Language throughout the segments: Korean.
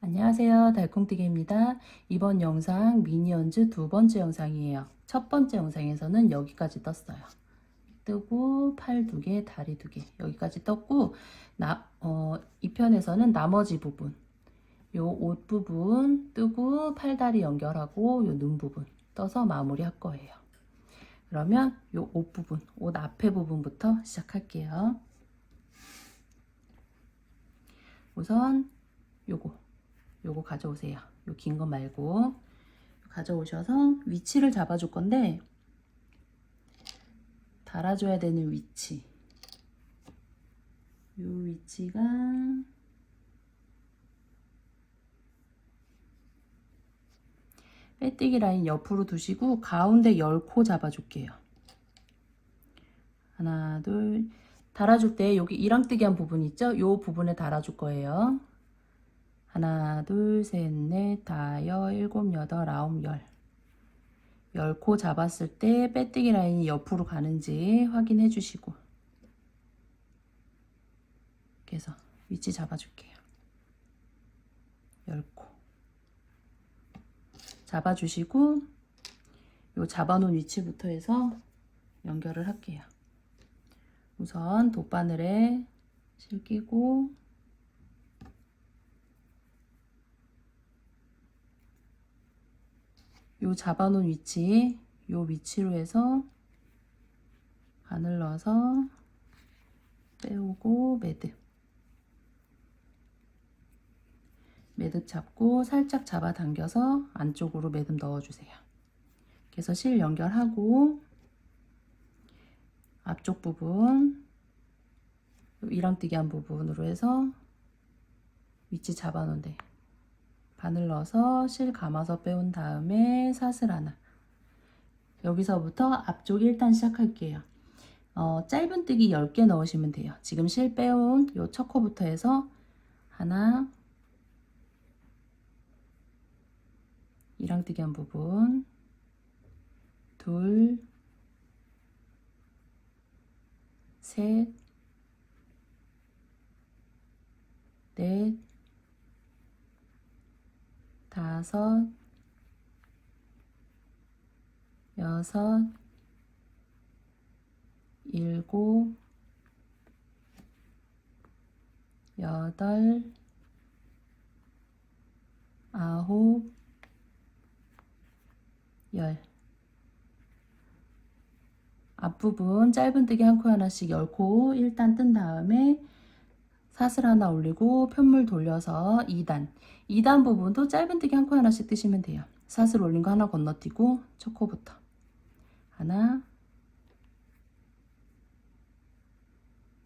안녕하세요. 달콩뜨기입니다. 이번 영상 미니언즈 두 번째 영상이에요. 첫 번째 영상에서는 여기까지 떴어요. 뜨고 팔 두 개, 다리 두 개 여기까지 떴고 이 편에서는 나머지 부분 요 옷 부분 뜨고 팔다리 연결하고 요 눈 부분 떠서 마무리 할 거예요. 그러면 요 옷 부분, 옷 앞에 부분부터 시작할게요. 우선 요거 가져오세요. 요 긴 거 말고 가져오셔서 위치를 잡아줄 건데 달아줘야 되는 위치, 요 위치가 빼뜨기 라인 옆으로 두시고 가운데 10코 잡아줄게요. 하나 둘. 달아줄 때 여기 이랑뜨기 한 부분 있죠? 요 부분에 달아줄 거예요. 하나 둘 셋 넷 다섯 일곱 여덟 아홉 열 10코 잡았을 때 빼뜨기 라인이 옆으로 가는지 확인해 주시고 그래서 위치 잡아줄게요. 10코 잡아주시고 요 잡아놓은 위치부터 해서 연결을 할게요. 우선 돗바늘에 실 끼고 요 잡아놓은 위치, 요 위치로 해서 바늘 넣어서 빼오고 매듭 잡고 살짝 잡아당겨서 안쪽으로 매듭 넣어주세요. 그래서 실 연결하고 앞쪽 부분 이랑뜨기 한 부분으로 해서 위치 잡아놓은데 바늘 넣어서 실 감아서 빼온 다음에 사슬 하나. 여기서부터 앞쪽 1단 시작할게요. 짧은뜨기 10개 넣으시면 돼요. 지금 실 빼온 요 첫 코부터 해서 하나, 이랑뜨기 한 부분, 둘, 셋, 넷, 다섯, 여섯, 일곱, 여덟, 아홉, 열. 앞부분 짧은뜨기 한 코 하나씩 10코 일단 뜬 다음에 사슬 하나 올리고 편물 돌려서 2단 부분도 짧은뜨기 한 코 하나씩 뜨시면 돼요. 사슬 올린 거 하나 건너뛰고 첫 코부터 하나,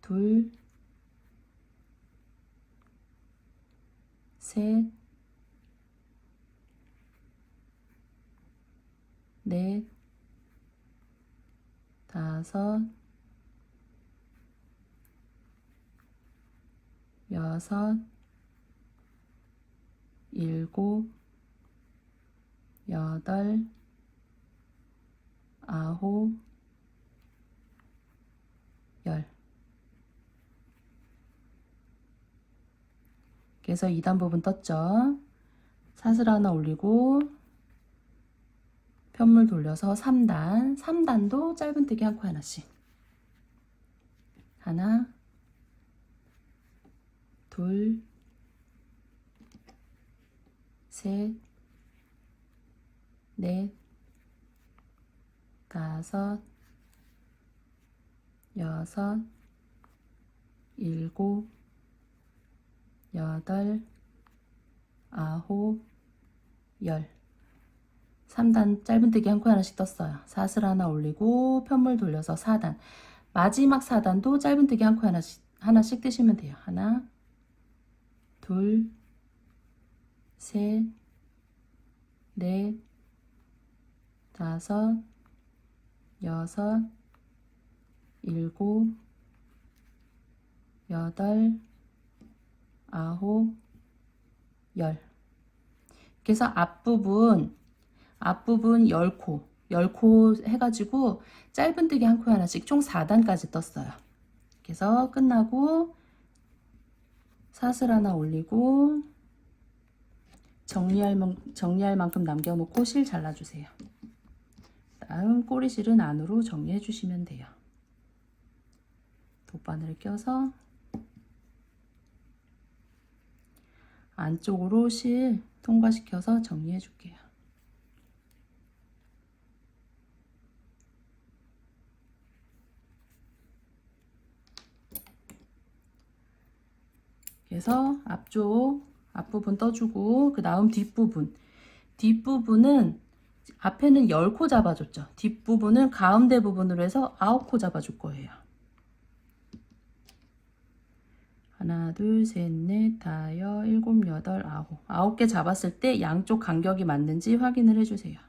둘, 셋, 넷, 다섯, 여섯, 일곱, 여덟, 아홉, 열. 그래서 2단 부분 떴죠. 사슬 하나 올리고 편물 돌려서 3단도 짧은뜨기 한 코 하나씩 하나, 둘, 셋, 넷, 다섯, 여섯, 일곱, 여덟, 아홉, 열. 3단 짧은뜨기 한 코 하나씩 떴어요. 사슬 하나 올리고 편물 돌려서 4단. 마지막 4단도 짧은뜨기 한 코 하나씩 뜨시면 돼요. 하나, 둘, 셋, 넷, 다섯, 여섯, 일곱, 여덟, 아홉, 열. 그래서 앞부분 10코 해가지고 짧은뜨기 한 코 하나씩 총 4단까지 떴어요. 그래서 끝나고 사슬 하나 올리고 정리할 만큼 남겨놓고 실 잘라주세요. 다음 꼬리실은 안으로 정리해 주시면 돼요. 돗바늘 껴서 안쪽으로 실 통과시켜서 정리해 줄게요. 그래서 앞부분 떠주고 그 다음 뒷부분은 앞에는 10코 잡아줬죠. 뒷부분은 가운데 부분으로 해서 9코 잡아줄 거예요. 하나, 둘, 셋, 넷, 다섯, 일곱, 여덟, 아홉. 9개 잡았을 때 양쪽 간격이 맞는지 확인을 해주세요.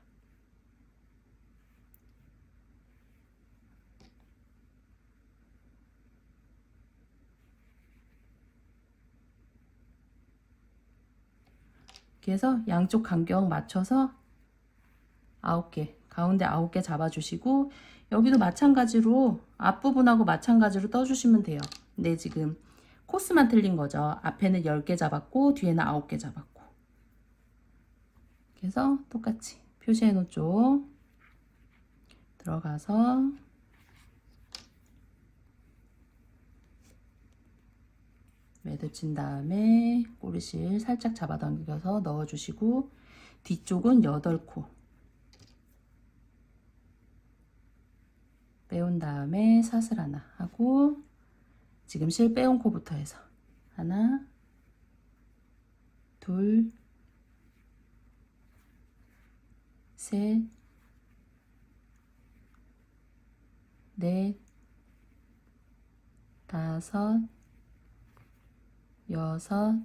그래서 양쪽 간격 맞춰서 9개, 가운데 9개 잡아주시고 여기도 마찬가지로 앞부분하고 마찬가지로 떠주시면 돼요. 근데 지금 코스만 틀린 거죠. 앞에는 10개 잡았고 뒤에는 9개 잡았고. 그래서 똑같이 표시해 놓죠. 들어가서 매듭 친 다음에 꼬리실 살짝 잡아당겨서 넣어주시고 뒤쪽은 8코 빼온 다음에 사슬 하나 하고 지금 실 빼온 코부터 해서 하나, 둘, 셋, 넷, 다섯, 여섯,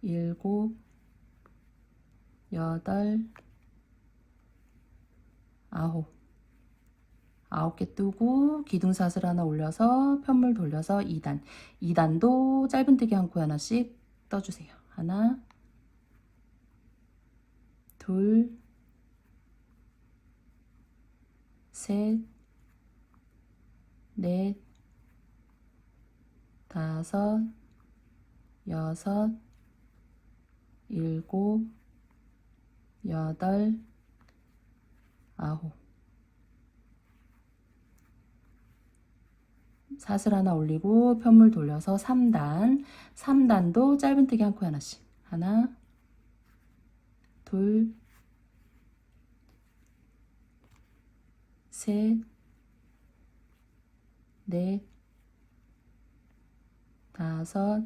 일곱, 여덟, 아홉. 9개 뜨고 기둥사슬 하나 올려서 편물 돌려서 2단. 2단도 짧은뜨기 한 코 하나씩 떠주세요. 하나, 둘, 셋, 넷, 다섯, 여섯, 일곱, 여덟, 아홉. 사슬 하나 올리고 편물 돌려서 3단. 3단도 짧은뜨기 한 코 하나씩. 하나, 둘, 셋, 넷, 다섯,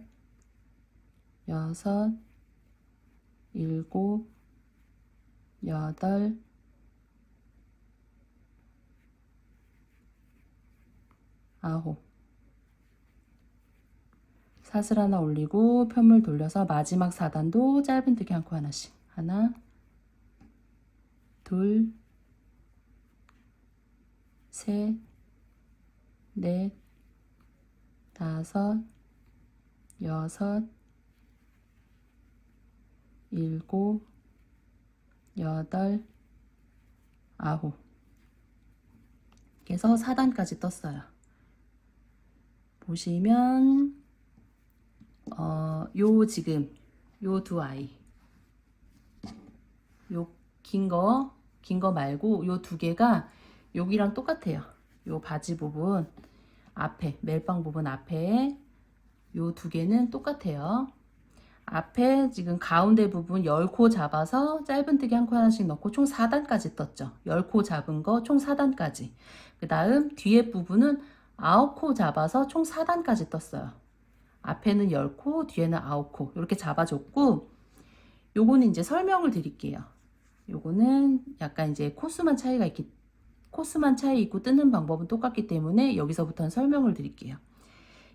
여섯, 일곱, 여덟, 아홉. 사슬 하나 올리고 편물 돌려서 마지막 4단도 짧은뜨기 한 코 하나씩. 하나, 둘, 셋, 넷, 다섯, 여섯, 일곱, 여덟, 아홉. 그래서 4단까지 떴어요. 보시면 지금 요 두 아이 요 긴 거 말고 요 두 개가 여기랑 똑같아요. 요 바지 부분 앞에 멜빵 부분 앞에 요 두 개는 똑같아요. 앞에 지금 가운데 부분 10코 잡아서 짧은뜨기 한 코 하나씩 넣고 총 4단까지 떴죠. 10코 잡은 거 총 4단까지. 그 다음 뒤에 부분은 9코 잡아서 총 4단까지 떴어요. 앞에는 10코, 뒤에는 9코 이렇게 잡아줬고 요거는 이제 설명을 드릴게요. 요거는 약간 이제 코스만 차이 있고 뜨는 방법은 똑같기 때문에 여기서부터는 설명을 드릴게요.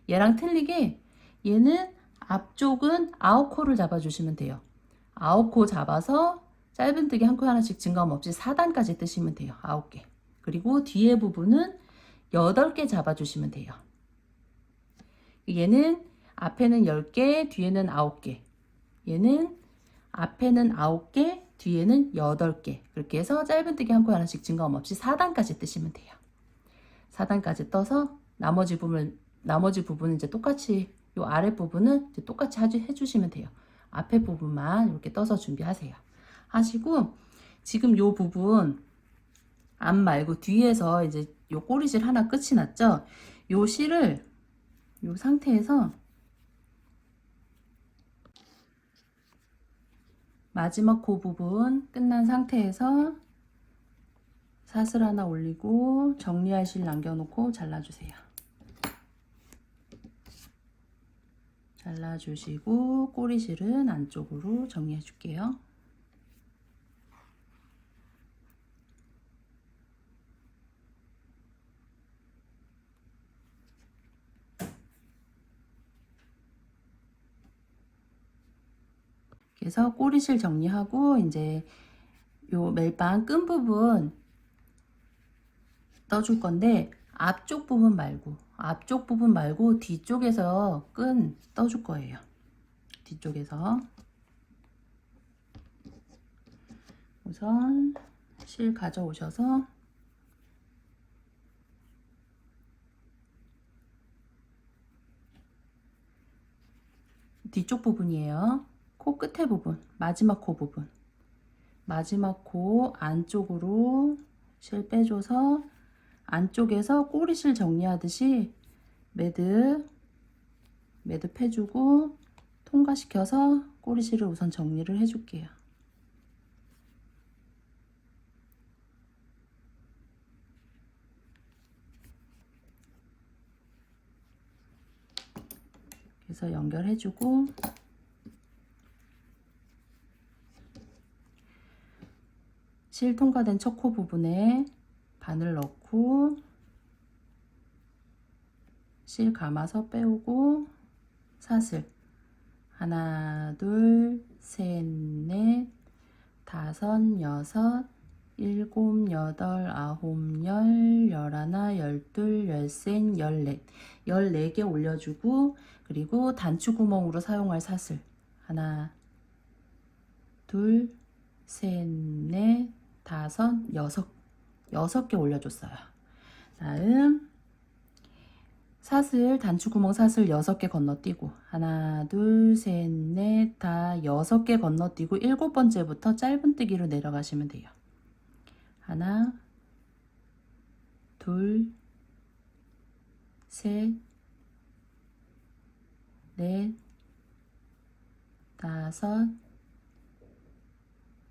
얘랑 틀리게 얘는 앞쪽은 9코를 잡아주시면 돼요. 9코 잡아서 짧은뜨기 한 코 하나씩 증감 없이 4단까지 뜨시면 돼요. 9개. 그리고 뒤에 부분은 8개 잡아주시면 돼요. 얘는 앞에는 10개, 뒤에는 9개. 얘는 앞에는 9개, 뒤에는 8개. 그렇게 해서 짧은뜨기 한 코 하나씩 증감 없이 4단까지 뜨시면 돼요. 4단까지 떠서 나머지 부분은 이제 똑같이 요 아랫부분은 이제 똑같이 해주시면 돼요. 앞에 부분만 이렇게 떠서 준비하세요. 하시고 지금 요 부분 앞 말고 뒤에서 이제 요 꼬리실 하나 끝이 났죠? 요 실을 요 상태에서 마지막 코 부분 끝난 상태에서 사슬 하나 올리고 정리할 실 남겨놓고 잘라주세요. 잘라주시고 꼬리실은 안쪽으로 정리해 줄게요. 그래서 꼬리실 정리하고 이제 요 멜빵 끈 부분 떠줄 건데 앞쪽 부분 말고 뒤쪽에서 끈 떠줄 거예요. 뒤쪽에서 우선 실 가져오셔서 뒤쪽 부분이에요. 코 끝에 부분, 마지막 코 부분, 마지막 코 안쪽으로 실 빼줘서 안쪽에서 꼬리실 정리하듯이 매듭 해주고 통과시켜서 꼬리실을 우선 정리를 해줄게요. 그래서 연결해주고 실 통과된 첫 코 부분에 바늘 넣고 실 감아서 빼오고 사슬 하나 둘셋넷 다섯 여섯 일곱 여덟 아홉 열 열하나 열둘 열셋 열넷 14개 올려주고 그리고 단추 구멍으로 사용할 사슬 하나 둘 셋 넷 다섯 여섯 개 올려줬어요. 다음 사슬 단추구멍 사슬 6개 건너뛰고 하나 둘 셋 넷 다 6개 건너뛰고 7번째부터 짧은뜨기로 내려가시면 돼요. 하나 둘 셋 넷 다섯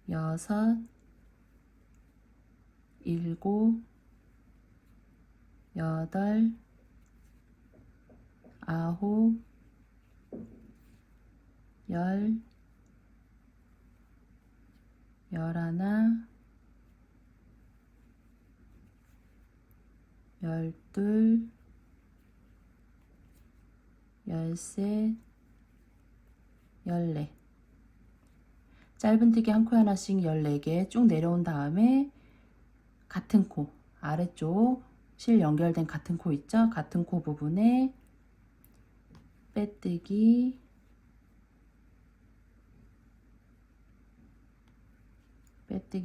여섯 일곱 여덟 아홉 열 열하나 열둘 열셋 열넷 짧은뜨기 한 코 하나씩 14개 쭉 내려온 다음에 같은 코 아래쪽 실 연결된 같은 코 있죠? 같은 코 부분에 빼뜨기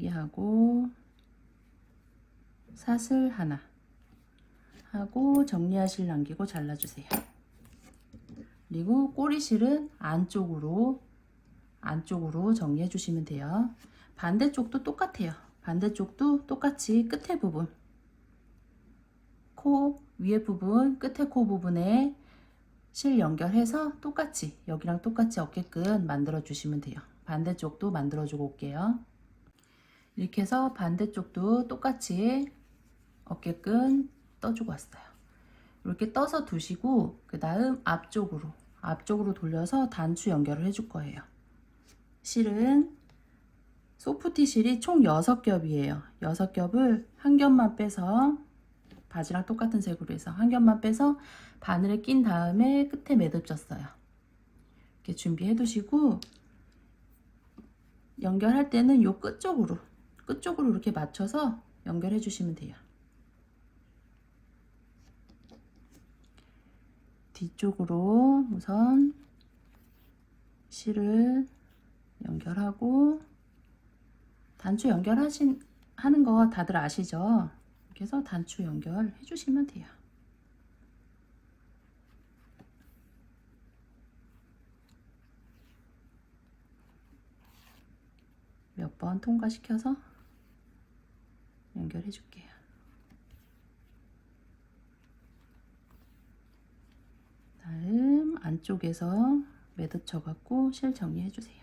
하고 사슬 하나 하고 정리하실 남기고 잘라주세요. 그리고 꼬리실은 안쪽으로 정리해 주시면 돼요. 반대쪽도 똑같아요. 반대쪽도 똑같이 끝에 부분 코 위에 부분 끝에 코 부분에 실 연결해서 똑같이 여기랑 똑같이 어깨끈 만들어 주시면 돼요. 반대쪽도 만들어 주고 올게요. 이렇게 해서 반대쪽도 똑같이 어깨끈 떠주고 왔어요. 이렇게 떠서 두시고 그 다음 앞쪽으로 돌려서 단추 연결을 해줄 거예요. 실은 소프티 실이 총 6겹이에요. 6겹을 한 겹만 빼서 바지랑 똑같은 색으로 해서 한 겹만 빼서 바늘에 낀 다음에 끝에 매듭 졌어요. 이렇게 준비해 두시고 연결할 때는 요 끝쪽으로 이렇게 맞춰서 연결해 주시면 돼요. 뒤쪽으로 우선 실을 연결하고 단추 하는 거 다들 아시죠? 이렇게 해서 단추 연결해 주시면 돼요. 몇 번 통과시켜서 연결해 줄게요. 다음 안쪽에서 매듭 쳐갖고 실 정리해 주세요.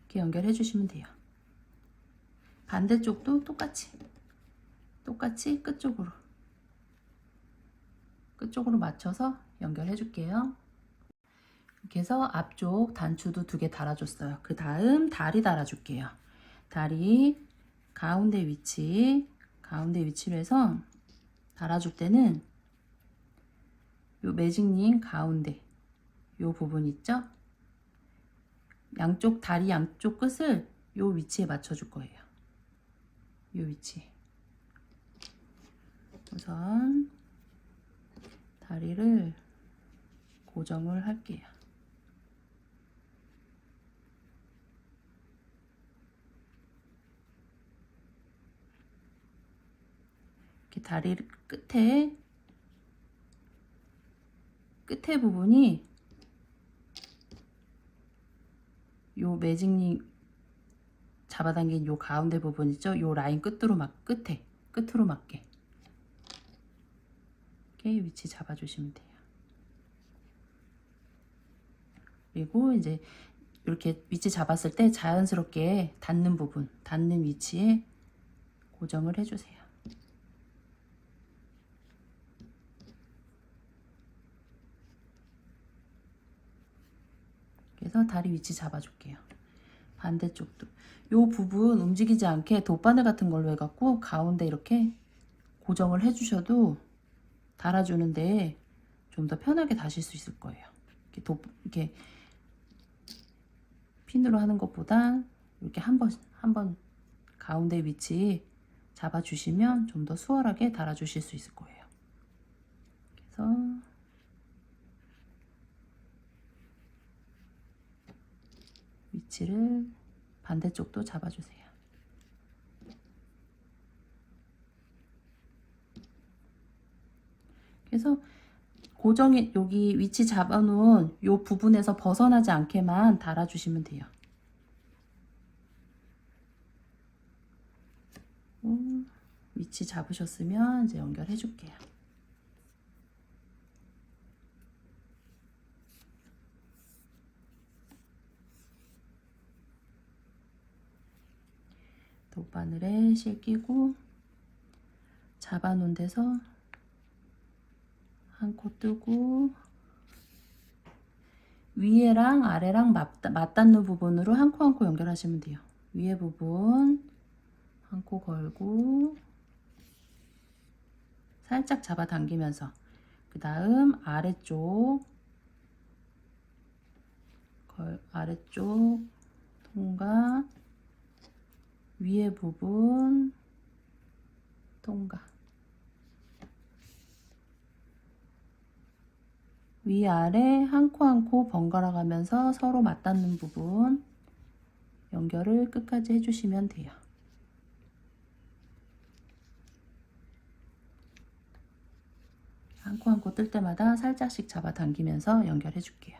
이렇게 연결해 주시면 돼요. 반대쪽도 똑같이 끝쪽으로 맞춰서 연결해 줄게요. 이렇게 해서 앞쪽 단추도 2개 달아줬어요. 그 다음 다리 달아줄게요. 다리 가운데 위치로 해서 달아줄 때는 요 매직링 가운데 요 부분 있죠? 양쪽 다리 양쪽 끝을 요 위치에 맞춰줄 거예요. 요 위치. 우선 다리를 고정을 할게요. 이렇게 다리 끝에 부분이 요 매직링 잡아당긴 요 가운데 부분 있죠? 요 라인 끝으로 맞게 이렇게 위치 잡아주시면 돼요. 그리고 이제 이렇게 위치 잡았을 때 자연스럽게 닿는 위치에 고정을 해주세요. 그래서 다리 위치 잡아줄게요. 반대쪽도 요 부분 움직이지 않게 돗바늘 같은 걸로 해갖고 가운데 이렇게 고정을 해주셔도 달아주는데 좀 더 편하게 다실 수 있을 거예요. 이렇게 핀으로 하는 것보다 이렇게 한번 가운데 위치 잡아주시면 좀 더 수월하게 달아주실 수 있을 거예요. 그래서 위치를 반대쪽도 잡아주세요. 그래서 고정이 여기 위치 잡아놓은 요 부분에서 벗어나지 않게만 달아주시면 돼요. 위치 잡으셨으면 이제 연결해 줄게요. 돗바늘에 실 끼고 잡아놓은 데서 한 코 뜨고 위에랑 아래랑 맞닿는 부분으로 한 코 한 코 연결하시면 돼요. 위에 부분 한 코 걸고 살짝 잡아당기면서 그 다음 아래쪽 통과, 위에 부분 통과, 위아래 한 코 한 코 번갈아 가면서 서로 맞닿는 부분 연결을 끝까지 해주시면 돼요. 한 코 한 코 뜰 때마다 살짝씩 잡아당기면서 연결해 줄게요.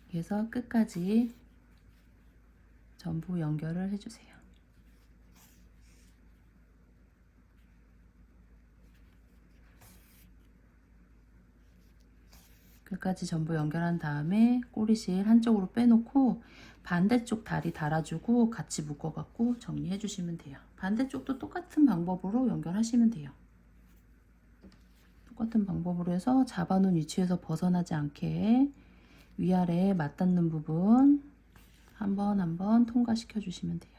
그래서 끝까지 전부 연결을 해주세요. 끝까지 전부 연결한 다음에 꼬리실 한쪽으로 빼놓고 반대쪽 다리 달아주고 같이 묶어갖고 정리해 주시면 돼요. 반대쪽도 똑같은 방법으로 연결하시면 돼요. 똑같은 방법으로 해서 잡아놓은 위치에서 벗어나지 않게 위아래에 맞닿는 부분 한 번 한 번 통과시켜 주시면 돼요.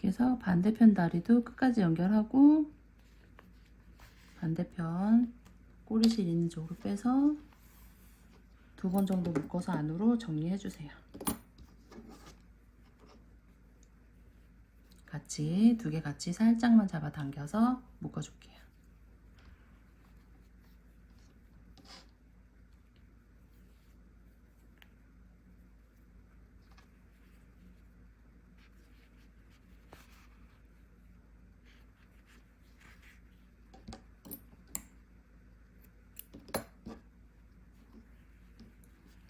그래서 반대편 다리도 끝까지 연결하고 반대편 꼬리실 있는 쪽으로 빼서 2번 정도 묶어서 안으로 정리해 주세요. 같이 2개 같이 살짝만 잡아당겨서 묶어줄게요.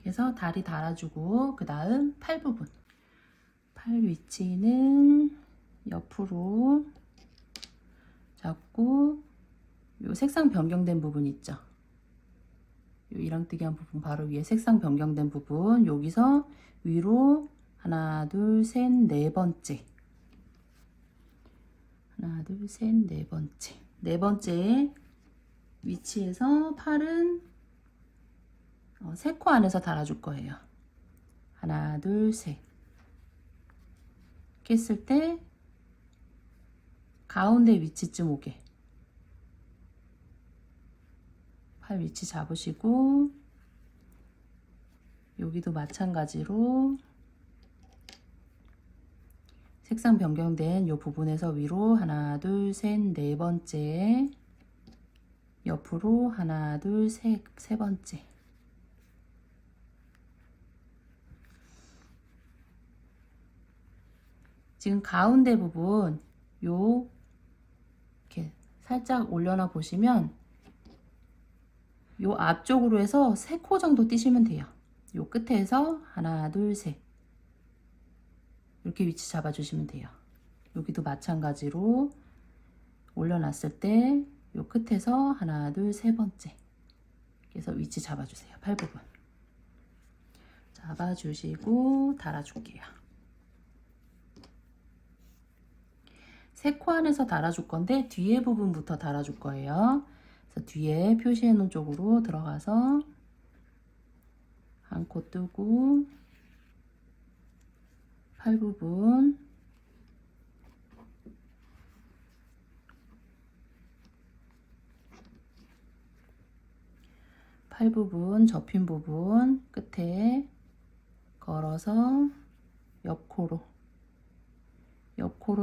그래서 다리 달아주고 그 다음 팔 부분, 팔 위치는 옆으로 잡고 요 색상 변경된 부분 있죠, 요 이랑뜨기한 부분 바로 위에 색상 변경된 부분, 여기서 위로 하나 둘 셋 네 번째, 하나 둘 셋 네 번째, 네 번째 위치에서 팔은 3코 안에서 달아줄 거예요. 하나 둘 셋 이렇게 했을 때 가운데 위치쯤 오게 팔 위치 잡으시고, 여기도 마찬가지로 색상 변경된 이 부분에서 위로 하나 둘 셋 네 번째, 옆으로 하나 둘 셋 세 번째, 지금 가운데 부분 요 이렇게 살짝 올려놔 보시면 요 앞쪽으로 해서 3코 정도 띄시면 돼요. 요 끝에서 하나 둘 셋 이렇게 위치 잡아주시면 돼요. 여기도 마찬가지로 올려놨을 때 요 끝에서 하나 둘 세 번째, 그래서 위치 잡아주세요. 팔 부분 잡아주시고 달아줄게요. 3코 안에서 달아줄 건데 뒤에 부분부터 달아줄 거예요. 그래서 뒤에 표시해 놓은 쪽으로 들어가서 한 코 뜨고 팔 부분 접힌 부분 끝에 걸어서 옆코로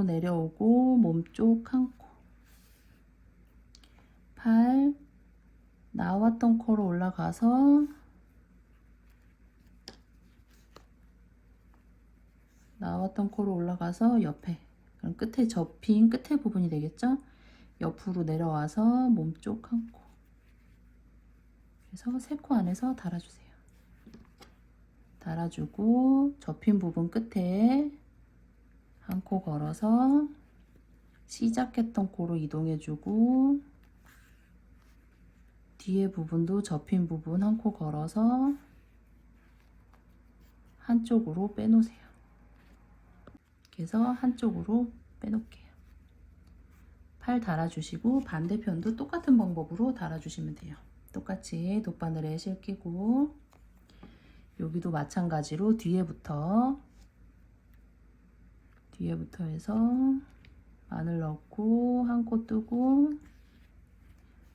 내려오고 몸쪽 한 코, 팔 나왔던 코로 올라가서 옆에, 그럼 끝에 접힌 끝에 부분이 되겠죠? 옆으로 내려와서 몸쪽 한 코, 그래서 3코 안에서 달아주세요. 달아주고 접힌 부분 끝에 한 코 걸어서 시작했던 코로 이동해주고 뒤에 부분도 접힌 부분 한 코 걸어서 한쪽으로 빼놓으세요. 그래서 한쪽으로 빼놓을게요. 팔 달아주시고 반대편도 똑같은 방법으로 달아주시면 돼요. 똑같이 돗바늘에 실기고 여기도 마찬가지로 뒤에부터 해서 바늘 넣고 한 코 뜨고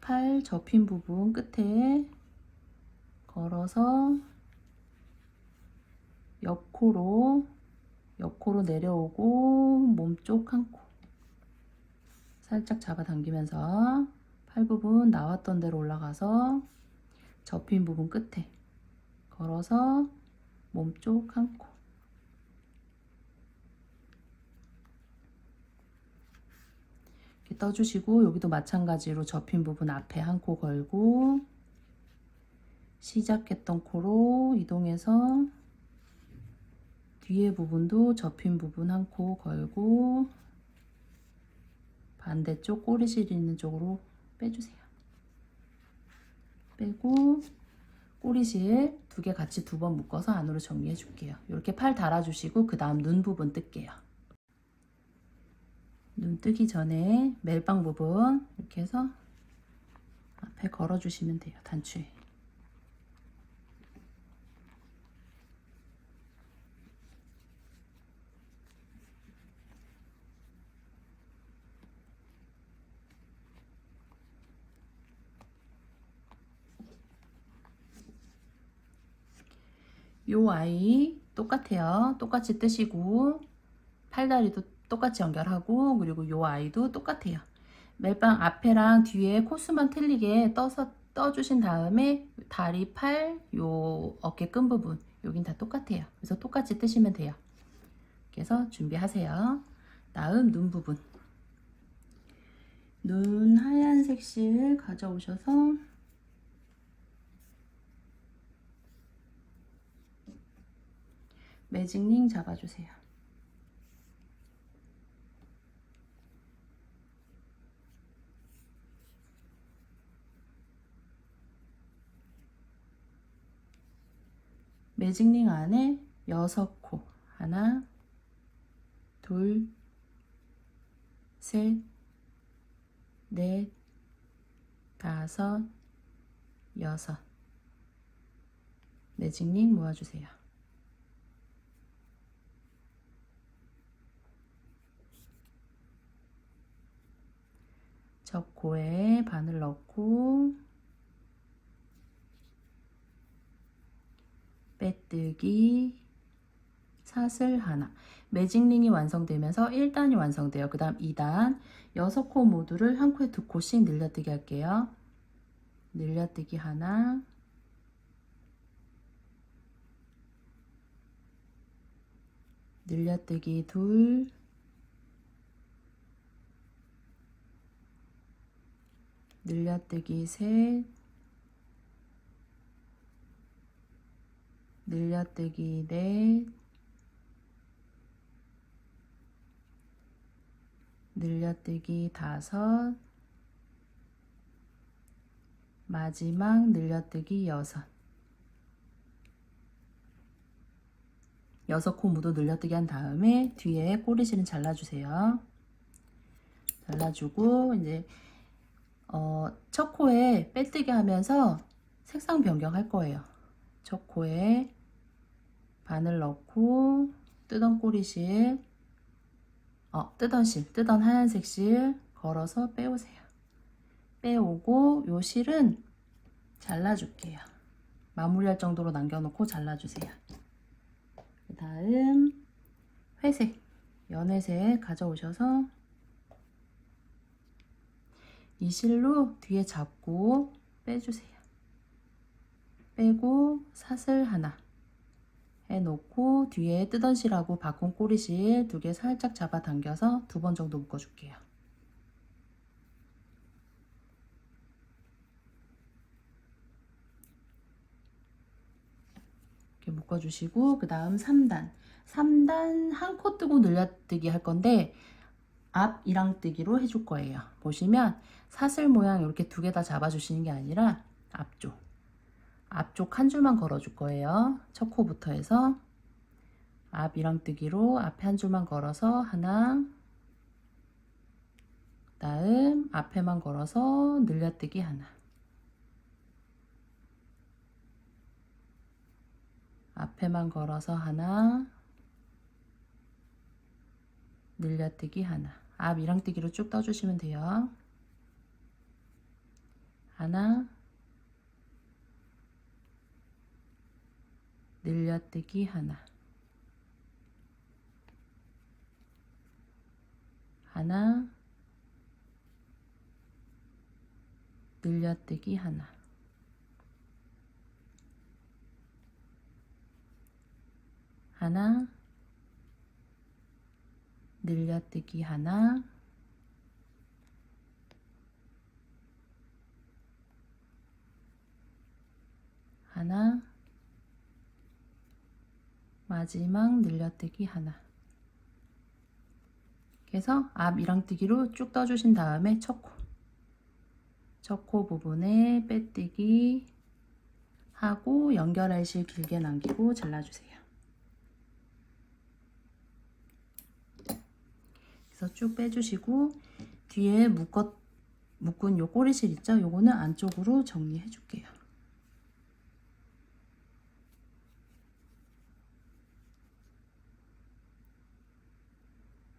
팔 접힌 부분 끝에 걸어서 옆코로 내려오고 몸쪽 한 코 살짝 잡아당기면서 팔 부분 나왔던 대로 올라가서 접힌 부분 끝에 걸어서 몸쪽 한 코 이렇게 떠주시고 여기도 마찬가지로 접힌 부분 앞에 한 코 걸고 시작했던 코로 이동해서 뒤에 부분도 접힌 부분 한 코 걸고 반대쪽 꼬리실 있는 쪽으로 빼주세요. 빼고 꼬리실 두 개 같이 두 번 묶어서 안으로 정리해 줄게요. 이렇게 팔 달아주시고 그 다음 눈 부분 뜰게요. 눈 뜨기 전에 멜빵 부분 이렇게 해서 앞에 걸어주시면 돼요. 단추에. 요 아이 똑같아요. 똑같이 뜨시고 팔다리도 똑같이 연결하고 그리고 요 아이도 똑같아요. 멜빵 앞에랑 뒤에 코수만 틀리게 떠주신 다음에 다리, 팔, 요 어깨 끈 부분 여긴 다 똑같아요. 그래서 똑같이 뜨시면 돼요. 그래서 준비하세요. 다음 눈 부분 눈 하얀색 실 가져오셔서 매직링 잡아주세요. 매직링 안에 6코 하나 둘 셋 넷 다섯 여섯 매직링 모아주세요. 접고에 바늘 넣고 빼뜨기 사슬 하나 매직링이 완성되면서 1단이 완성돼요. 그 다음 2단 6코 모두를 한 코에 2코씩 늘려뜨기 할게요. 늘려뜨기 하나 늘려뜨기 둘 늘려뜨기 셋 늘려뜨기 넷 늘려뜨기 다섯 마지막 늘려뜨기 여섯 6코 모두 늘려뜨기 한 다음에 뒤에 꼬리실은 잘라주세요. 잘라주고 이제 첫 코에 빼뜨기 하면서 색상 변경할 거예요. 첫 코에 바늘 넣고 뜨던 꼬리실 뜨던 하얀색 실 걸어서 빼오세요. 빼오고 요 실은 잘라줄게요. 마무리할 정도로 남겨놓고 잘라주세요. 그 다음 회색 연회색 가져오셔서 이 실로 뒤에 잡고 빼주세요. 빼고 사슬 하나 해놓고 뒤에 뜨던 실하고 바꾼 꼬리실 2개 살짝 잡아당겨서 2번 정도 묶어줄게요. 이렇게 묶어주시고 그 다음 3단 3단 한 코 뜨고 늘려뜨기 할 건데 앞 이랑뜨기로 해줄 거예요. 보시면 사슬 모양 이렇게 두 개 다 잡아주시는 게 아니라 앞쪽 한 줄만 걸어줄 거예요. 첫 코부터 해서 앞 이랑뜨기로 앞에 한 줄만 걸어서 하나, 다음 앞에만 걸어서 늘려뜨기 하나, 앞에만 걸어서 하나, 늘려뜨기 하나. 앞 이랑뜨기로 쭉 떠주시면 돼요. 하나, 늘려뜨기 하나, 하나, 늘려뜨기 하나, 하나, 늘려뜨기 하나, 하나, 마지막 늘려뜨기 하나. 그래서 앞 이랑뜨기로 쭉 떠주신 다음에 첫 코 부분에 빼뜨기 하고 연결할 실 길게 남기고 잘라주세요. 그래서 쭉 빼주시고 뒤에 묶은 요 꼬리실 있죠? 요거는 안쪽으로 정리해 줄게요.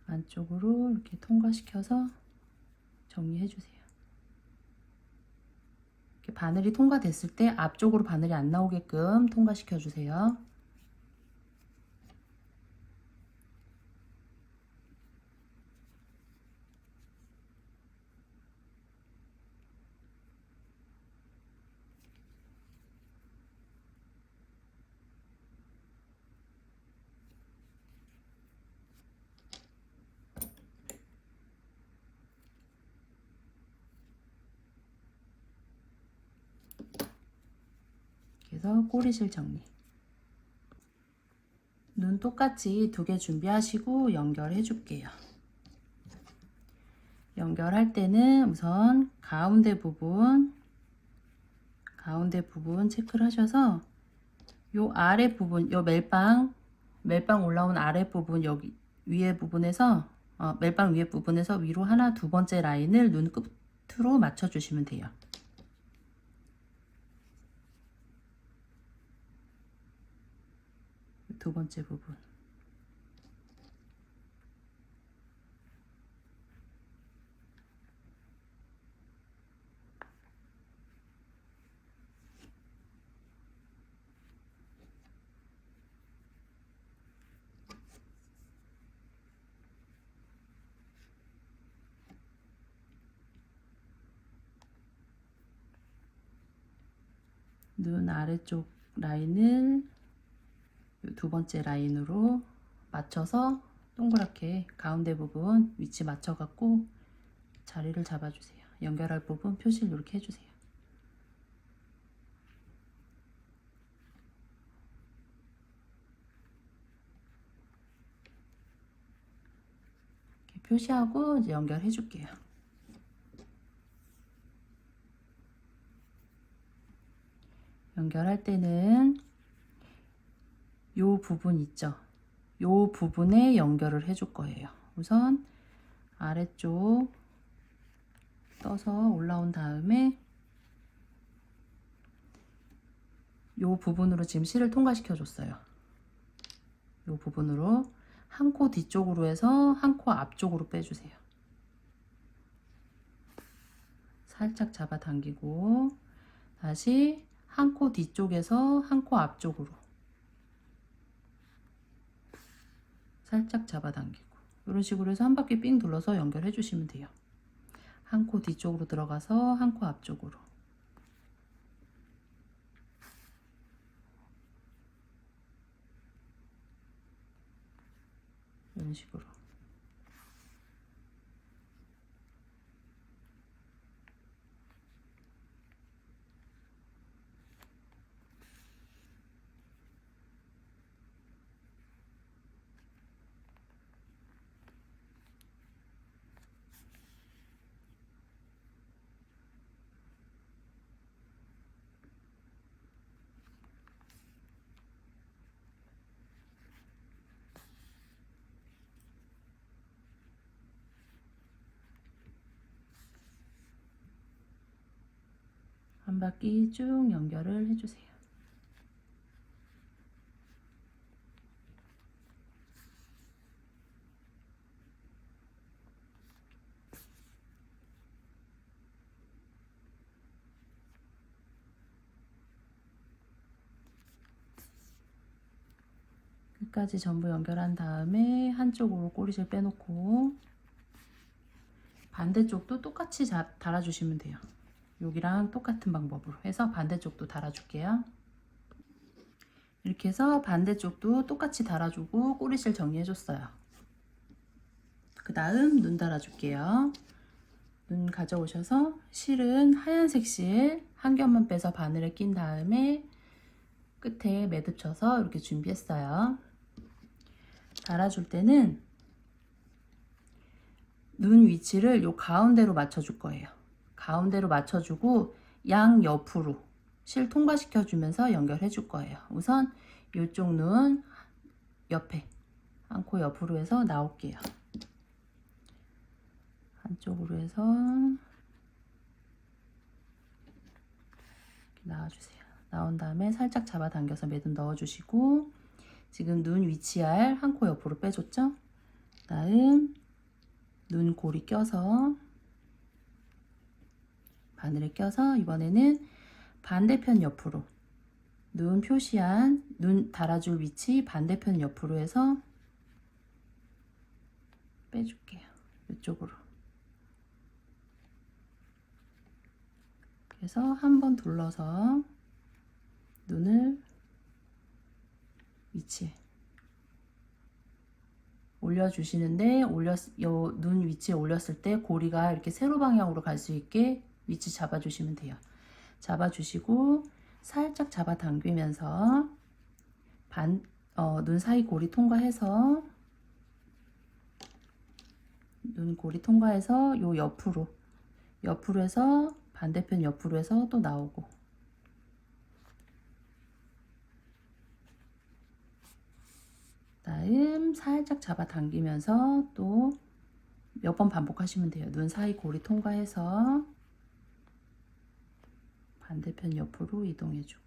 안쪽으로 이렇게 통과시켜서 정리해 주세요. 이렇게 바늘이 통과됐을 때 앞쪽으로 바늘이 안 나오게끔 통과시켜 주세요. 그래서 꼬리실 정리. 눈 똑같이 두 개 준비하시고 연결해 줄게요. 연결할 때는 우선 가운데 부분 체크를 하셔서 요 아래 부분, 요 멜빵 올라온 아래 부분 여기 위에 부분에서 멜빵 위에 부분에서 위로 하나 두 번째 라인을 눈 끝으로 맞춰 주시면 돼요. 두 번째 부분. 눈 아래쪽 라인을 두 번째 라인으로 맞춰서 동그랗게 가운데 부분 위치 맞춰 갖고 자리를 잡아주세요. 연결할 부분 표시를 이렇게 해주세요. 이렇게 표시하고 이제 연결해 줄게요. 연결할 때는 요 부분 있죠? 요 부분에 연결을 해줄 거예요. 우선 아래쪽 떠서 올라온 다음에 요 부분으로 지금 실을 통과시켜 줬어요. 요 부분으로 한 코 뒤쪽으로 해서 한 코 앞쪽으로 빼주세요. 살짝 잡아당기고 다시 한 코 뒤쪽에서 한 코 앞쪽으로 살짝 잡아당기고 이런 식으로 해서 한 바퀴 삥 둘러서 연결해 주시면 돼요. 한 코 뒤쪽으로 들어가서 한 코 앞쪽으로 이런 식으로 한 바퀴 쭉 연결을 해주세요. 끝까지 전부 연결한 다음에 한쪽으로 꼬리실 빼놓고 반대쪽도 똑같이 달아주시면 돼요. 여기랑 똑같은 방법으로 해서 반대쪽도 달아줄게요. 이렇게 해서 반대쪽도 똑같이 달아주고 꼬리실 정리해줬어요. 그 다음 눈 달아줄게요. 눈 가져오셔서 실은 하얀색 실 한 겹만 빼서 바늘에 낀 다음에 끝에 매듭 쳐서 이렇게 준비했어요. 달아줄 때는 눈 위치를 요 가운데로 맞춰줄 거예요. 가운데로 맞춰주고 양 옆으로 실 통과시켜 주면서 연결해 줄 거예요. 우선 이쪽 눈 옆에 한 코 옆으로 해서 나올게요. 한쪽으로 해서 이렇게 나와주세요. 나온 다음에 살짝 잡아당겨서 매듭 넣어주시고 지금 눈 위치알 한 코 옆으로 빼줬죠? 다음 눈 고리 껴서 바늘에 껴서 이번에는 반대편 옆으로 눈 표시한 눈 달아줄 위치 반대편 옆으로 해서 빼줄게요. 이쪽으로. 그래서 한번 둘러서 눈을 위치에 올려주시는데 눈 위치에 올렸을 때 고리가 이렇게 세로 방향으로 갈 수 있게 위치 잡아주시면 돼요. 잡아주시고 살짝 잡아당기면서 눈 사이 고리 통과해서 눈 고리 통과해서 요 옆으로 해서 반대편 옆으로 해서 또 나오고 다음 살짝 잡아당기면서 또 몇 번 반복하시면 돼요. 눈 사이 고리 통과해서 반대편 옆으로 이동해주고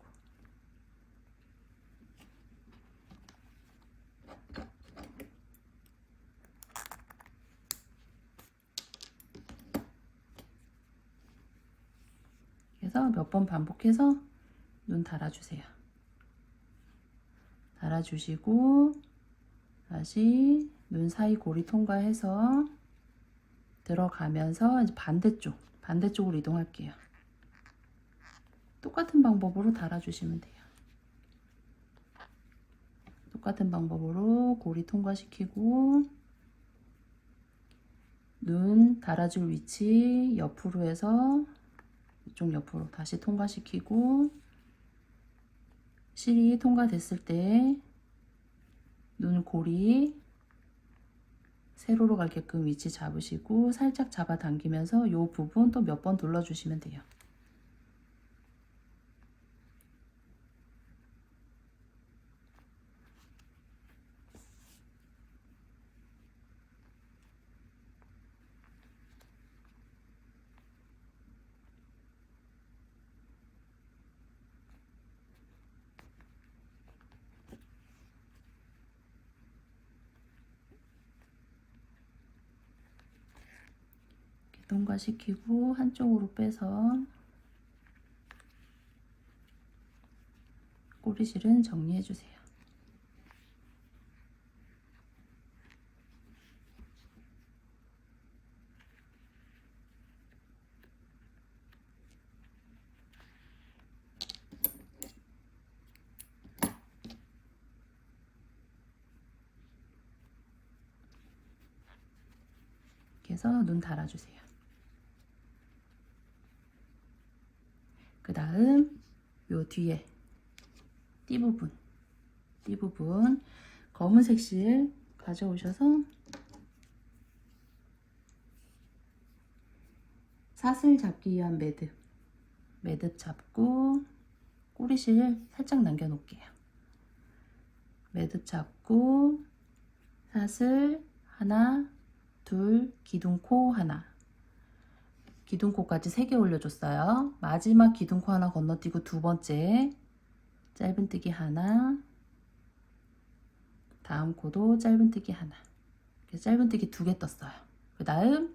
그래서 몇 번 반복해서 눈 달아주세요. 달아주시고 다시 눈 사이 고리 통과해서 들어가면서 이제 반대쪽으로 이동할게요. 똑같은 방법으로 달아주시면 돼요. 똑같은 방법으로 고리 통과시키고 눈 달아줄 위치 옆으로 해서 이쪽 옆으로 다시 통과시키고 실이 통과됐을 때 눈 고리 세로로 가게끔 위치 잡으시고 살짝 잡아당기면서 이 부분 또 몇 번 눌러주시면 돼요. 통과시키고 한쪽으로 빼서 꼬리실은 정리해 주세요. 이렇게 해서 눈 달아주세요. 그 다음 요 뒤에 띠 부분 검은색 실 가져오셔서 사슬 잡기 위한 매듭 잡고 꼬리실 살짝 남겨 놓을게요. 매듭 잡고 사슬 하나 둘 기둥 코 하나 기둥코까지 3개 올려줬어요. 마지막 기둥코 하나 건너뛰고 두 번째 짧은뜨기 하나, 다음 코도 짧은뜨기 하나, 이렇게 짧은뜨기 2개 떴어요. 그 다음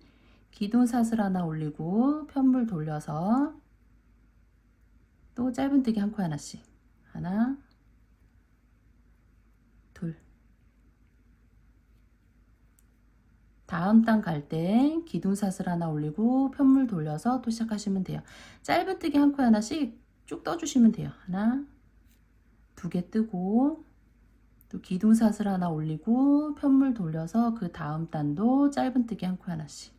기둥사슬 하나 올리고 편물 돌려서 또 짧은뜨기 한 코 하나씩, 하나, 둘. 다음 단 갈 때 기둥사슬 하나 올리고 편물 돌려서 또 시작하시면 돼요. 짧은뜨기 한 코 하나씩 쭉 떠주시면 돼요. 하나, 2개 뜨고 또 기둥사슬 하나 올리고 편물 돌려서 그 다음 단도 짧은뜨기 한 코 하나씩,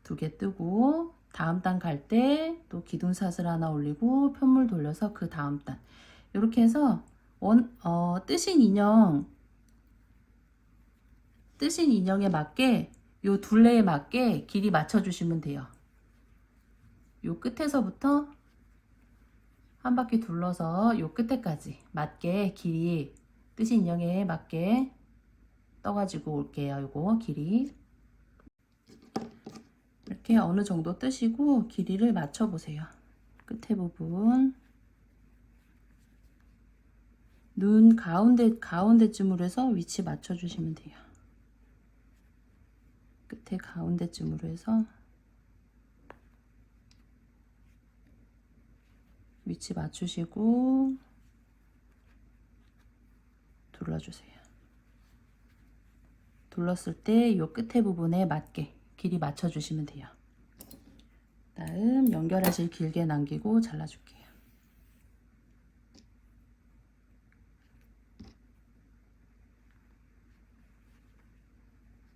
2개 뜨고 다음 단 갈 때 또 기둥사슬 하나 올리고 편물 돌려서 그 다음 단, 이렇게 해서 뜨신 인형에 맞게 요 둘레에 맞게 길이 맞춰 주시면 돼요. 요 끝에서부터 한 바퀴 둘러서 요 끝에까지 맞게 길이 뜨신 인형에 맞게 떠가지고 올게요. 요거 길이 이렇게 어느 정도 뜨시고 길이를 맞춰 보세요. 끝에 부분 눈 가운데쯤으로 해서 위치 맞춰 주시면 돼요. 끝에 가운데쯤으로 해서 위치 맞추시고 둘러주세요. 둘렀을 때 이 끝에 부분에 맞게 길이 맞춰 주시면 돼요. 다음 연결하실 길게 남기고 잘라줄게요.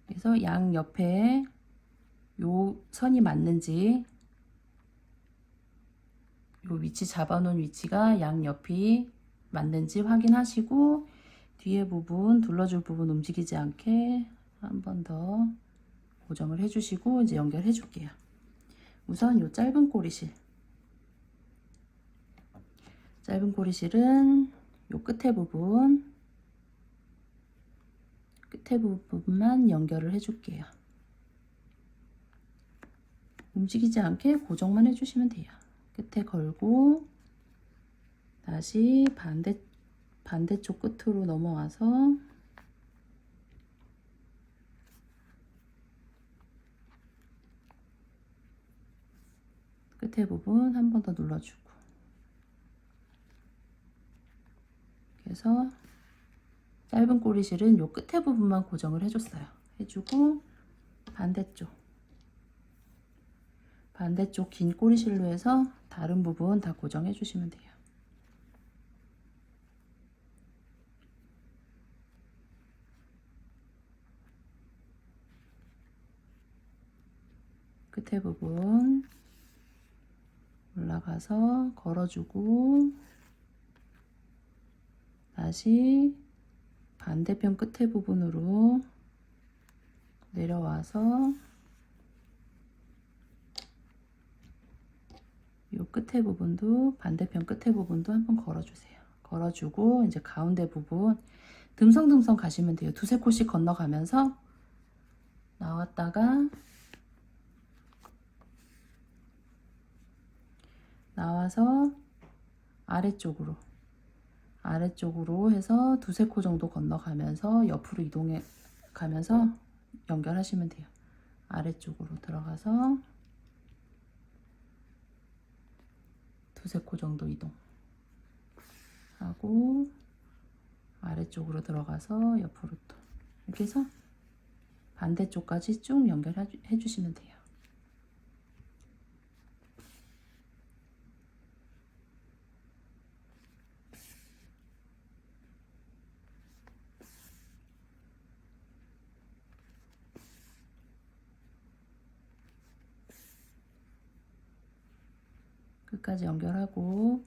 그래서 양 옆에 요 선이 맞는지, 요 위치 잡아놓은 위치가 양 옆이 맞는지 확인하시고 뒤에 부분 둘러줄 부분 움직이지 않게 한 번 더 고정을 해주시고 이제 연결해 줄게요. 우선 요 짧은 꼬리실은 요 끝에 부분만 연결을 해줄게요. 움직이지 않게 고정만 해주시면 돼요. 끝에 걸고 다시 반대쪽 끝으로 넘어와서 끝에 부분 한 번 더 눌러주고, 그래서 짧은 꼬리실은 요 끝에 부분만 고정을 해줬어요. 해주고 반대쪽 긴 꼬리실로 해서 다른 부분 다 고정해 주시면 돼요. 끝에 부분 올라가서 걸어주고 다시 반대편 끝에 부분으로 내려와서 요 끝에 부분도 반대편 끝에 부분도 한번 걸어주세요. 걸어주고 이제 가운데 부분 듬성듬성 가시면 돼요. 2-3코씩 건너가면서 나와서 아래쪽으로 해서 2-3코 정도 건너가면서 옆으로 이동해 가면서 연결하시면 돼요. 아래쪽으로 들어가서 2-3코 정도 이동하고 아래쪽으로 들어가서 옆으로 또 이렇게 해서 반대쪽까지 쭉 연결해 주시면 돼요. 끝까지 연결하고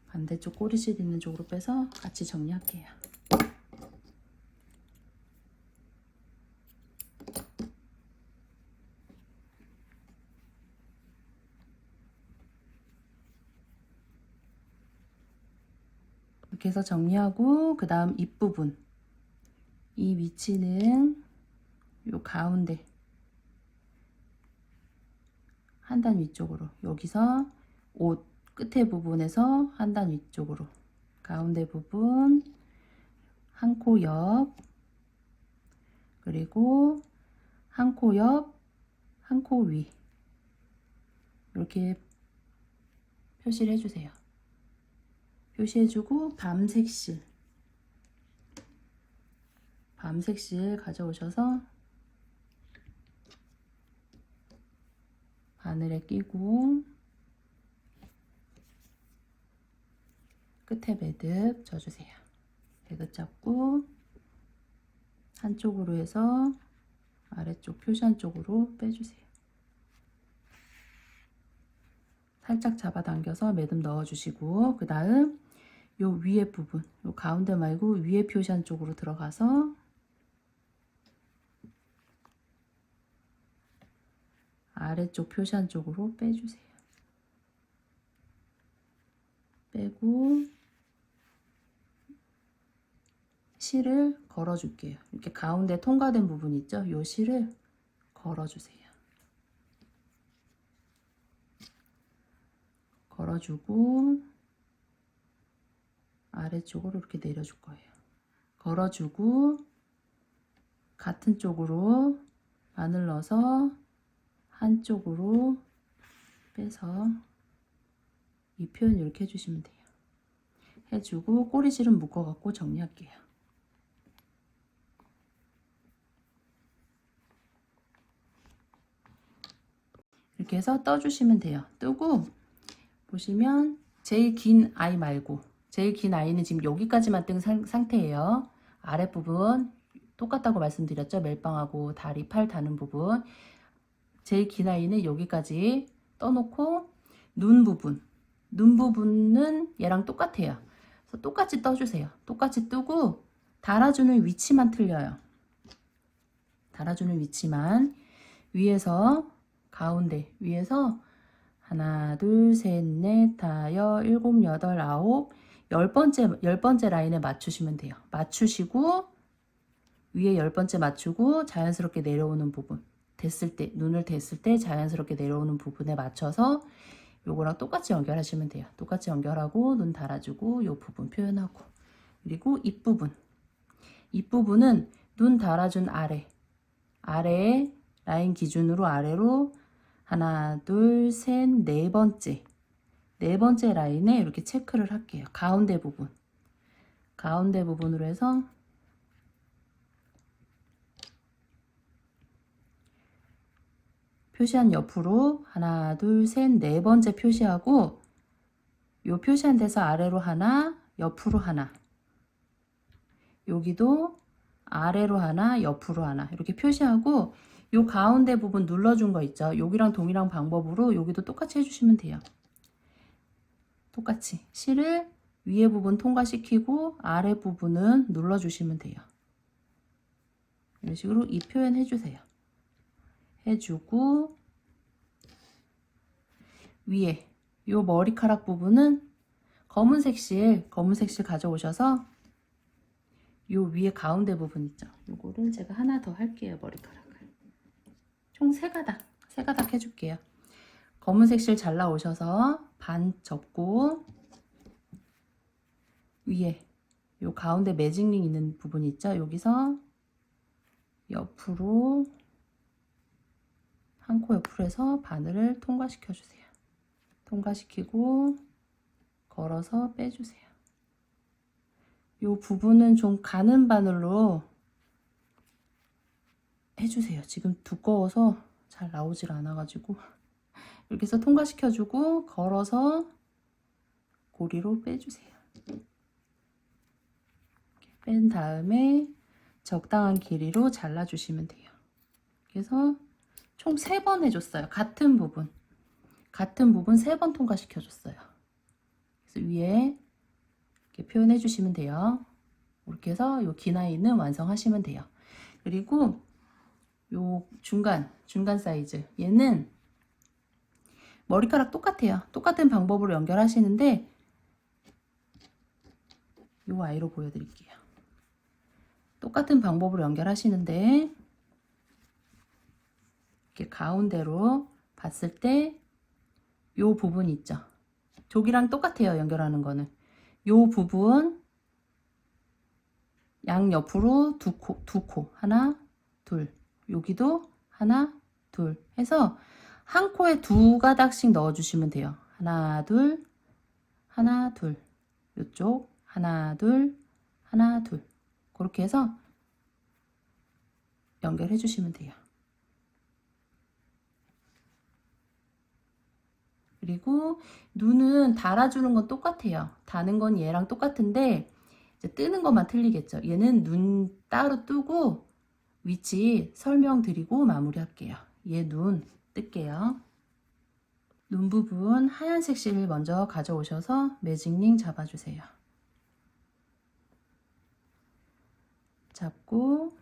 반대쪽 꼬리실 있는 쪽으로 빼서 같이 정리할게요. 이렇게 해서 정리하고 그 다음 입부분 이 위치는 요 가운데 한 단 위쪽으로, 여기서 옷 끝에 부분에서 한 단 위쪽으로, 가운데 부분 한 코 옆, 그리고 한 코 옆, 한 코 위, 이렇게 표시를 해주세요. 표시해주고 밤색실 가져오셔서 바늘에 끼고 끝에 매듭 져주세요. 매듭 잡고 한쪽으로 해서 아래쪽 표시한 쪽으로 빼주세요. 살짝 잡아당겨서 매듭 넣어주시고, 그 다음 요 위에 부분, 요 가운데 말고 위에 표시한 쪽으로 들어가서 아래쪽 표시한 쪽으로 빼주세요. 빼고 실을 걸어줄게요. 이렇게 가운데 통과된 부분 있죠? 요 실을 걸어주세요. 걸어주고 아래쪽으로 이렇게 내려줄 거예요. 걸어주고 같은 쪽으로 바늘 넣어서 한쪽으로 빼서 이 표현 이렇게 해주시면 돼요. 해주고 꼬리실은 묶어갖고 정리할게요. 이렇게 해서 떠주시면 돼요. 뜨고 보시면 제일 긴 아이 말고, 제일 긴 아이는 지금 여기까지만 뜬 상태예요. 아랫부분 똑같다고 말씀드렸죠. 멜빵하고 다리, 팔 다는 부분. 제일 긴 아이는 여기까지 떠놓고 눈 부분은 얘랑 똑같아요. 그래서 똑같이 떠주세요. 똑같이 뜨고 달아주는 위치만 틀려요. 달아주는 위치만 위에서 가운데 위에서 하나, 둘, 셋, 넷, 다섯, 일곱, 여덟, 아홉, 열 번째 라인에 맞추시면 돼요. 맞추시고 위에 10번째 맞추고 자연스럽게 내려오는 부분, 됐을 때, 눈을 댔을 때 자연스럽게 내려오는 부분에 맞춰서 요거랑 똑같이 연결하시면 돼요. 똑같이 연결하고 눈 달아주고 요 부분 표현하고, 그리고 입부분은 눈 달아준 아래에 라인 기준으로 아래로 하나, 둘, 셋, 네 번째 라인에 이렇게 체크를 할게요. 가운데 부분으로 해서 표시한 옆으로 하나, 둘, 셋, 네 번째 표시하고, 요 표시한 데서 아래로 하나, 옆으로 하나, 여기도 아래로 하나, 옆으로 하나, 이렇게 표시하고, 요 가운데 부분 눌러준 거 있죠? 여기랑 동일한 방법으로 여기도 똑같이 해주시면 돼요. 똑같이 실을 위에 부분 통과시키고 아래 부분은 눌러주시면 돼요. 이런 식으로 이 표현 해주세요. 해주고 위에 요 머리카락 부분은 검은색 실 가져오셔서 요 위에 가운데 부분 있죠? 요거를 제가 하나 더 할게요. 머리카락을 총 3가닥 해줄게요. 검은색 실 잘라오셔서 반 접고 위에 요 가운데 매직링 있는 부분 있죠? 여기서 옆으로 한 코 옆으로 해서 바늘을 통과시켜 주세요. 통과시키고 걸어서 빼주세요. 요 부분은 좀 가는 바늘로 해주세요. 지금 두꺼워서 잘 나오질 않아가지고 이렇게 해서 통과시켜주고 걸어서 고리로 빼주세요. 뺀 다음에 적당한 길이로 잘라주시면 돼요. 그래서 총 3번 해줬어요. 같은 부분 3번 통과시켜줬어요. 그래서 위에 이렇게 표현해 주시면 돼요. 이렇게 해서 요 긴 아이는 완성하시면 돼요. 그리고 요 중간 사이즈, 얘는 머리카락 똑같아요. 똑같은 방법으로 연결하시는데 요 아이로 보여드릴게요. 똑같은 방법으로 연결하시는데 이렇게 가운데로 봤을 때 요 부분 있죠. 저기랑 똑같아요. 연결하는 거는 요 부분 양 옆으로 두 코 하나 둘, 여기도 하나 둘 해서 한 코에 두 가닥씩 넣어 주시면 돼요. 하나 둘 하나 둘, 요쪽 하나 둘 하나 둘, 그렇게 해서 연결해 주시면 돼요. 그리고 눈은 달아주는 건 똑같아요. 다는 건 얘랑 똑같은데 이제 뜨는 것만 틀리겠죠. 얘는 눈 따로 뜨고 위치 설명드리고 마무리할게요. 얘 눈 뜰게요. 눈 부분 하얀색 실 먼저 가져오셔서 매직링 잡아주세요. 잡고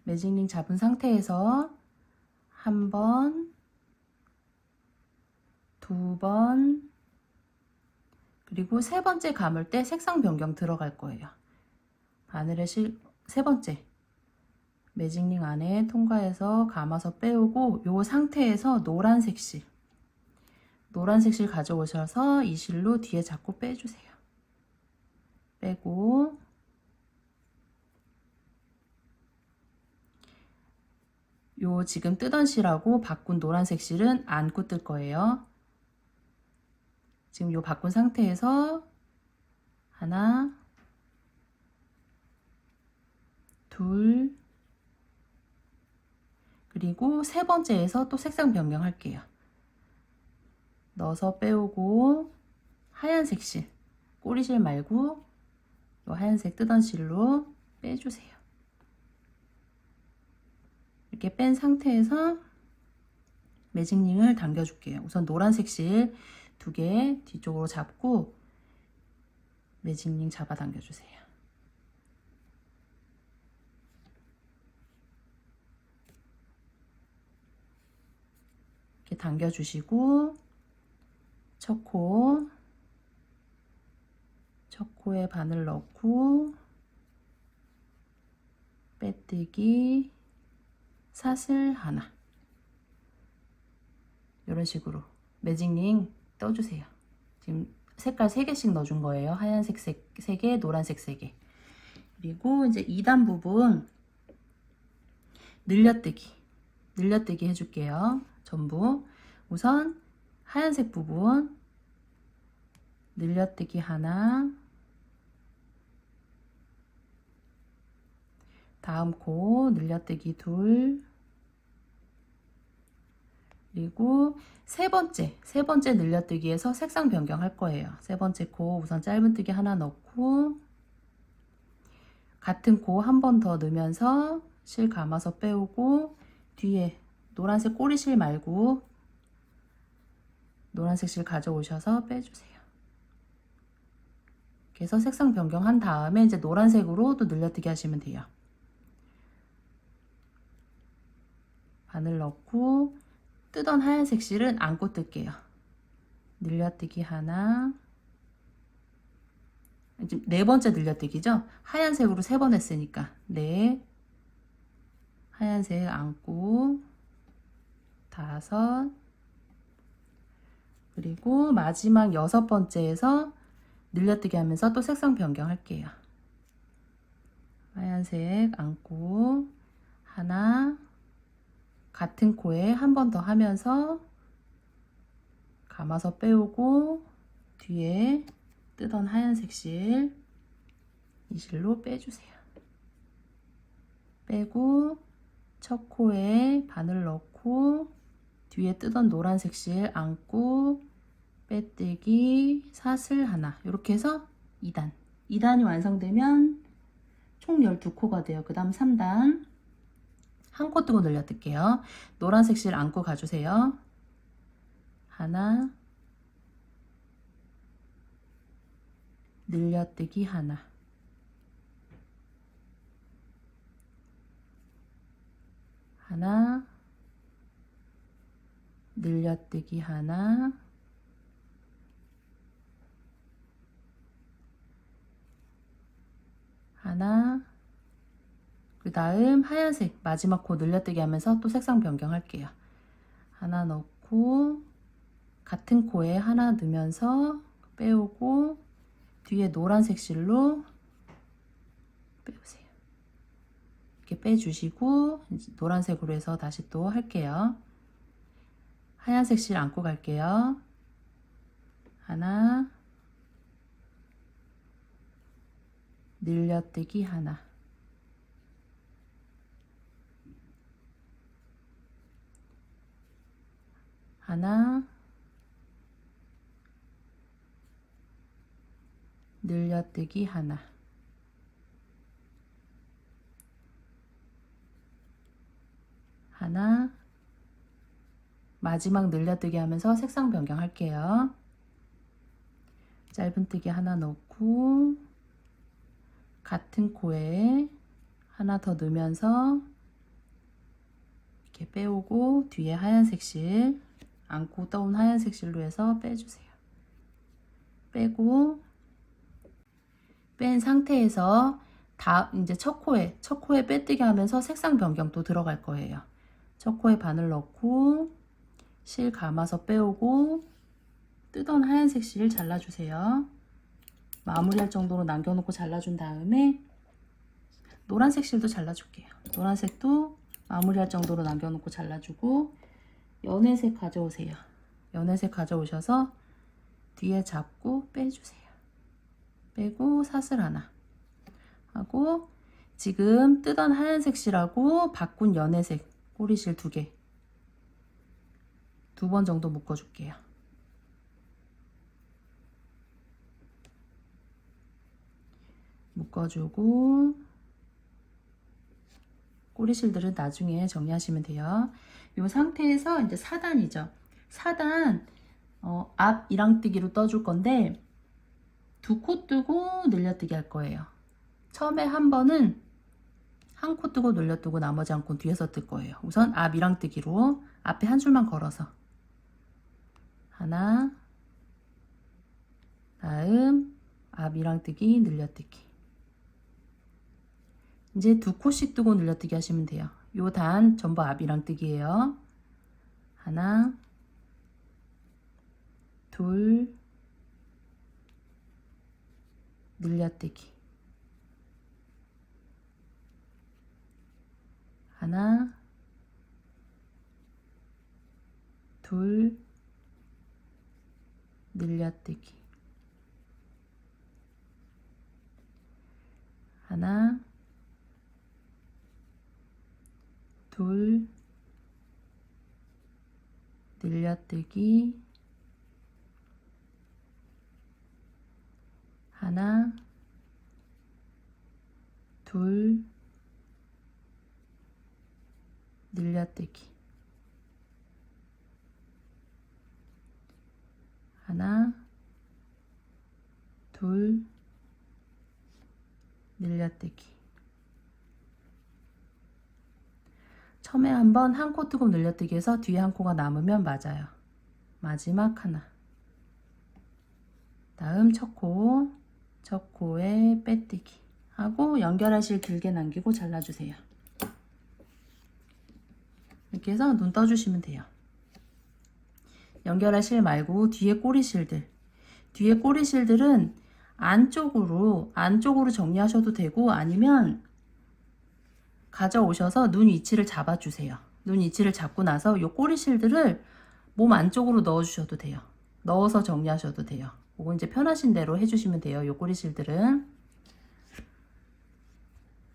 매직링 잡은 상태에서 한 번, 두 번, 그리고 세 번째 감을 때 색상 변경 들어갈 거예요. 바늘의 세 번째 매직링 안에 통과해서 감아서 빼오고 이 상태에서 노란색 실 가져오셔서 이 실로 뒤에 잡고 빼주세요. 빼고 요 지금 뜨던 실하고 바꾼 노란색 실은 안고 뜰 거예요. 지금 요 바꾼 상태에서 하나, 둘, 그리고 세 번째에서 또 색상 변경할게요. 넣어서 빼오고 하얀색 실, 꼬리실 말고 요 하얀색 뜨던 실로 빼주세요. 이렇게 뺀 상태에서 매직링을 당겨줄게요. 우선 노란색 실 두 개 뒤쪽으로 잡고 매직링 잡아 당겨주세요. 이렇게 당겨주시고 첫 코에 바늘 넣고 빼뜨기 사슬 하나, 이런 식으로 매직링 떠주세요. 지금 색깔 3개씩 넣어준 거예요. 하얀색 3개, 노란색 3개. 그리고 이제 2단 부분 늘려뜨기 해줄게요. 전부 우선 하얀색 부분 늘려뜨기 하나, 다음 코 늘려뜨기 둘, 그리고 세 번째 늘려뜨기에서 색상 변경할 거예요. 세 번째 코 우선 짧은뜨기 하나 넣고 같은 코 한 번 더 넣으면서 실 감아서 빼오고 뒤에 노란색 꼬리실 말고 노란색 실 가져오셔서 빼주세요. 그래서 색상 변경한 다음에 이제 노란색으로 또 늘려뜨기 하시면 돼요. 바늘 넣고 뜨던 하얀색 실은 안고 뜰게요. 늘려뜨기 하나, 지금 네 번째 늘려뜨기죠. 하얀색으로 3번 했으니까 네, 하얀색 안고 5, 그리고 마지막 6번째에서 늘려뜨기 하면서 또 색상 변경할게요. 하얀색 안고 하나, 같은 코에 한 번 더 하면서 감아서 빼오고 뒤에 뜨던 하얀색 실, 이 실로 빼주세요. 빼고 첫 코에 바늘 넣고 뒤에 뜨던 노란색 실 안고 빼뜨기 사슬 하나, 이렇게 해서 2단이 완성되면 총 12코가 돼요. 그 다음 3단 한 코 뜨고 늘려뜰게요. 노란색 실 안고 가주세요. 하나, 늘려뜨기 하나, 하나, 늘려뜨기 하나, 하나, 그 다음 하얀색 마지막 코 늘려뜨기 하면서 또 색상 변경할게요. 하나 넣고 같은 코에 하나 넣으면서 빼오고 뒤에 노란색 실로 빼보세요. 이렇게 빼주시고 노란색으로 해서 다시 또 할게요. 하얀색 실 안고 갈게요. 하나, 늘려뜨기 하나, 하나, 늘려뜨기 하나, 하나, 마지막 늘려뜨기 하면서 색상 변경할게요. 짧은뜨기 하나 넣고 같은 코에 하나 더 넣으면서 이렇게 빼오고 뒤에 하얀색 실 안고 떠온 하얀색 실로 해서 빼주세요. 빼고 뺀 상태에서 이제 첫 코에 빼뜨기 하면서 색상 변경도 들어갈 거예요. 첫 코에 바늘 넣고 실 감아서 빼오고 뜨던 하얀색 실 잘라주세요. 마무리할 정도로 남겨놓고 잘라준 다음에 노란색 실도 잘라줄게요. 노란색도 마무리할 정도로 남겨놓고 잘라주고 연회색 가져오세요. 연회색 가져오셔서 뒤에 잡고 빼주세요. 빼고 사슬 하나 하고 지금 뜨던 하얀색 실하고 바꾼 연회색 꼬리실 2개 2번 정도 묶어줄게요. 묶어주고 꼬리실들은 나중에 정리하시면 돼요. 이 상태에서 이제 4단이죠. 4단 앞 이랑뜨기로 떠줄 건데 2코 뜨고 늘려뜨기 할 거예요. 처음에 한 번은 한 코 뜨고 늘려뜨고 나머지 한 코 뒤에서 뜰 거예요. 우선 앞 이랑뜨기로 앞에 한 줄만 걸어서 하나, 다음 앞 이랑뜨기 늘려뜨기. 이제 2코씩 뜨고 늘려뜨기 하시면 돼요. 요 단 전부 앞 이랑뜨기예요. 하나, 둘, 늘려뜨기. 하나, 둘, 늘려뜨기. 하나, 둘, 늘려뜨기. 하나, 둘, 늘려뜨기. 하나, 둘, 늘려뜨기. 처음에 한번 한 코 뜨고 늘려뜨기 해서 뒤에 한 코가 남으면 맞아요. 마지막 하나. 다음 첫 코에 빼뜨기 하고 연결하실 길게 남기고 잘라주세요. 이렇게 해서 눈 떠주시면 돼요. 연결하실 말고 뒤에 꼬리실들은 안쪽으로 정리하셔도 되고 아니면 가져오셔서 눈 위치를 잡아주세요. 눈 위치를 잡고 나서 이 꼬리실들을 몸 안쪽으로 넣어주셔도 돼요. 넣어서 정리하셔도 돼요. 그거 이제 편하신 대로 해주시면 돼요. 이 꼬리실들은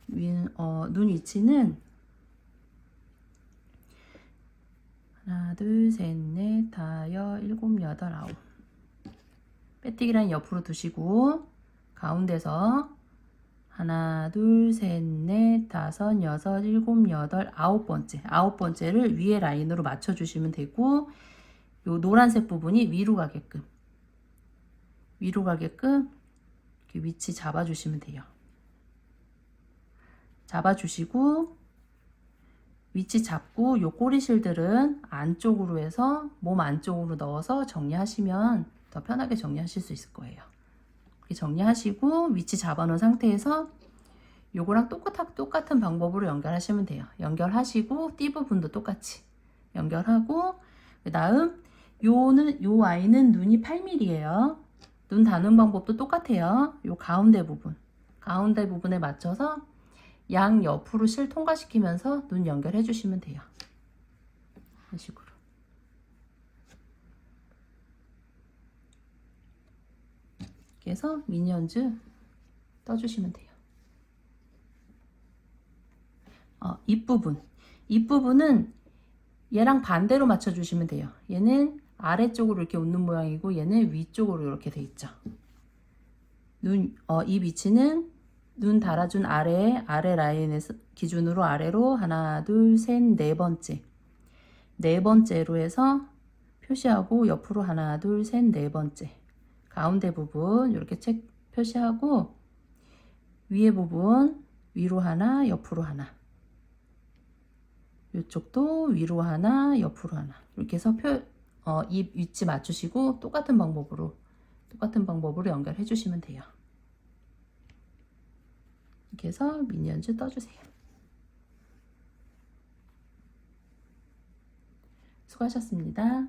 눈 위치는 하나, 둘, 셋, 넷, 다섯, 일곱, 여덟, 아홉. 빼뜨기 라인 옆으로 두시고 가운데서 하나, 둘, 셋, 넷, 다섯, 여섯, 일곱, 여덟, 아홉 번째를 위에 라인으로 맞춰주시면 되고 요 노란색 부분이 위로 가게끔 이렇게 위치 잡아주시면 돼요. 잡아주시고 위치 잡고 요 꼬리실들은 안쪽으로 해서 몸 안쪽으로 넣어서 정리하시면 더 편하게 정리하실 수 있을 거예요. 이렇게 정리하시고 위치 잡아놓은 상태에서 요거랑 똑같은 방법으로 연결하시면 돼요. 연결하시고 띠 부분도 똑같이 연결하고, 그 다음 요 아이는 눈이 8mm예요. 눈 다는 방법도 똑같아요. 요 가운데 부분에 맞춰서 양 옆으로 실 통과시키면서 눈 연결해 주시면 돼요. 이런 식으로. 이렇게 해서 미니언즈 떠주시면 돼요. 입부분은 얘랑 반대로 맞춰주시면 돼요. 얘는 아래쪽으로 이렇게 웃는 모양이고 얘는 위쪽으로 이렇게 돼 있죠. 이 위치는 눈 달아준 아래 라인에서 기준으로 아래로 하나, 둘, 셋, 네 번째로 해서 표시하고 옆으로 하나, 둘, 셋, 네 번째. 가운데 부분 이렇게 책 표시하고 위에 부분 위로 하나, 옆으로 하나. 이쪽도 위로 하나, 옆으로 하나. 이렇게 해서 입 위치 맞추시고 똑같은 방법으로 연결해 주시면 돼요. 이렇게 해서 미니언즈 떠주세요. 수고하셨습니다.